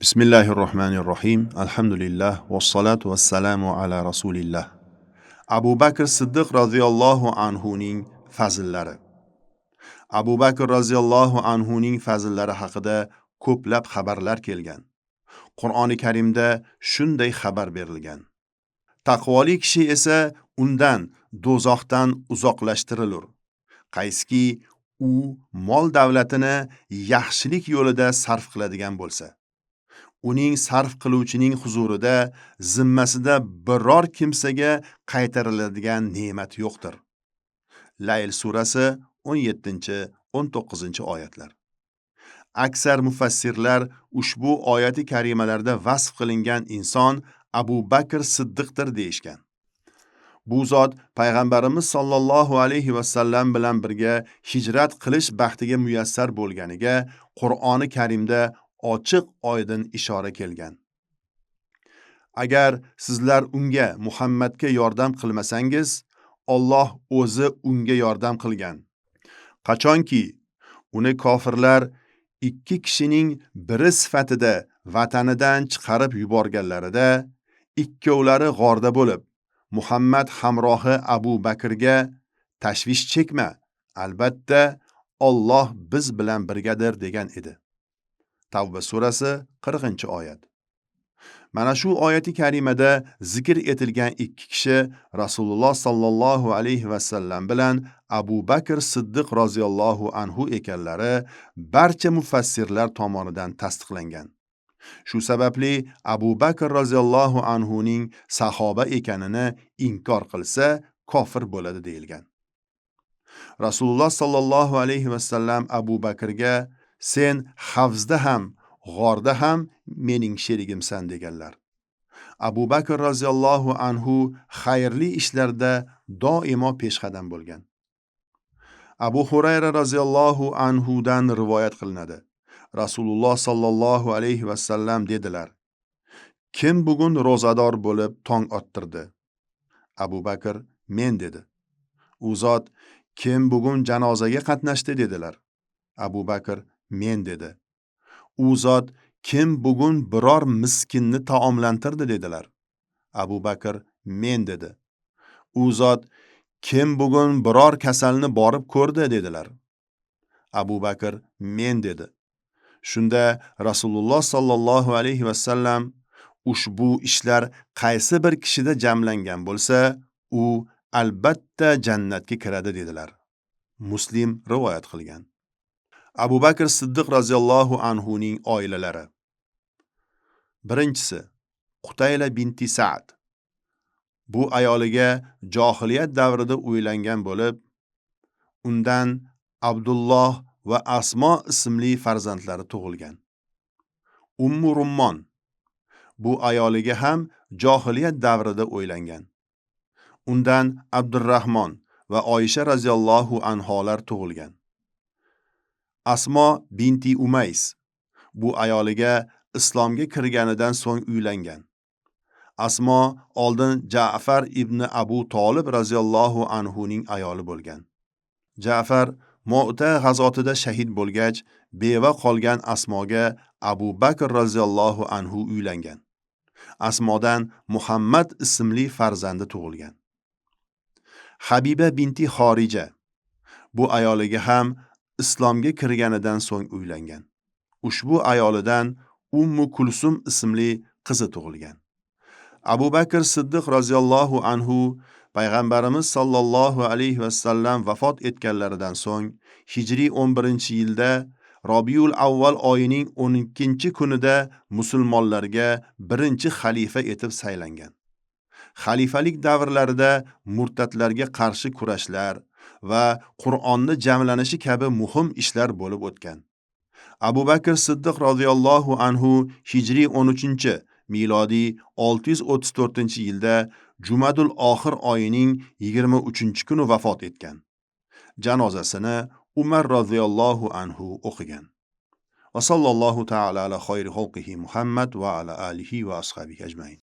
Bismillahirrohmanirrohim. Alhamdulillah vassalatu vassalamu ala rasulillah. Abu Bakr Siddiq radhiyallohu anhuning fazillari. Abu Bakr radhiyallohu anhuning fazillari haqida ko'plab xabarlar kelgan. Qur'oni Karimda shunday xabar berilgan. Taqvoli kishi esa undan do'zaxdan uzoqlashtirilur. Qayski u mol davlatini yaxshilik yo'lida sarf qiladigan bo'lsa. Uning sarf qiluvchining huzurida zimmasida biror kimsaga qaytariladigan ne'mat yo'qdir. Layl surasi 17-19 oyatlar. Aksar mufassirlar ushbu oyati karimalarda vasf qilingan inson Abu Bakr Siddiqdir deyishgan. Bu zot payg'ambarimiz sollallohu alayhi va sallam bilan birga hijrat qilish baxtiga muyassar bo'lganiga Qur'oni Karimda ochiq oydin ishora kelgan. Agar sizlar unga Muhammadga yordam qilmasangiz, Alloh o'zi unga yordam qilgan. Qachonki uni kofirlar ikki kishining biri sifatida vatanidan chiqarib yuborganlarida, ikkovlari g'orda bo'lib, Muhammad hamrohi Abu Bakrga tashvish chekma, albatta Alloh biz bilan birgadir degan edi. Tavba surasi 40-oyat. Mana shu oyati karimada zikr etilgan ikki kishi Rasululloh sallallohu alayhi va sallam bilan Abu Bakr Siddiq roziyallohu anhu ekanlari barcha mufassirlar tomonidan tasdiqlangan. Shu sababli Abu Bakr roziyallohu anhuning sahoba ekanini inkor qilsa kofir bo'ladi deyilgan. Rasululloh sallallohu alayhi va sallam Abu Bakrga sen havzda ham, g'orda ham mening sherigimsan deganlar. Abu Bakr roziyallohu anhu xayrli ishlarda doimo peshqadam bo'lgan. Abu Hurayra roziyallohu anhudan rivoyat qilinadi. Rasululloh sallallohu alayhi va sallam dedilar: Kim bugun ro'zador bo'lib tong ottirdi? Abu Bakr men dedi. U zot kim bugun janozaga qatnashdi dedilar. Abu Bakr men dedi. U zot kim bugun biror miskinni taomlantirdi dedilar. Abu Bakr men dedi. U zot kim bugun biror kasalni borib ko'rdi dedilar. Abu Bakr men dedi. Shunda Rasululloh sallallohu alayhi va sallam ushbu ishlar qaysi bir kishida jamlangan bo'lsa, u albatta jannatga kiradi dedilar. Muslim rivoyat qilgan. Abu Bakr Siddiq roziyallohu anhuning oilalari. Birinchisi Qutayla binti Sa'd. Bu ayoliga johiliyat davrida uylangan bo'lib, undan Abdulloh va Asmo ismli farzandlari tug'ilgan. Ummu Rummon. Bu ayoliga ham johiliyat davrida uylangan. Undan Abdurrahmon va Oysha roziyallohu anholar tug'ilgan. Asmo binti Umays. Bu ayoliga islomga kirganidan so'ng uylangan. Asmo oldin Ja'far ibn Abu Tolib roziyallohu anhuning ayoli bo'lgan. Ja'far Mu'ta g'azotida shahid bo'lgach, beva qolgan Asmoga Abu Bakr roziyallohu anhu uylangan. Asmodan Muhammad ismli farzandi tug'ilgan. Habiba binti Xorija. Bu ayoliga ham islomga kirganidan so'ng uylangan. Ushbu ayolidan Ummu Kulsum ismli qizi tug'ilgan. Abu Bakr Siddiq roziyallohu anhu payg'ambarimiz sollallohu alayhi va sallam vafot etganlaridan so'ng Hijriy 11-yilda Robiul Avval oyining 12-kunida musulmonlarga birinchi xalifa etib saylangan. Xalifalik davrlarida murtatlarga qarshi kurashlar va Qur'onni jamlanishi kabi muhim ishlar bo'lib o'tgan. Abu Bakr Siddiq roziyallohu anhu Hijriy 13, milodiy 634-yilda Jumadul Oxir oyining 23-kuni vafot etgan. Janozasini Umar roziyallohu anhu o'qigan. Va sallallohu ta'ala ala xayri xalqihi Muhammad va ala alihi va ashabihi ajmain.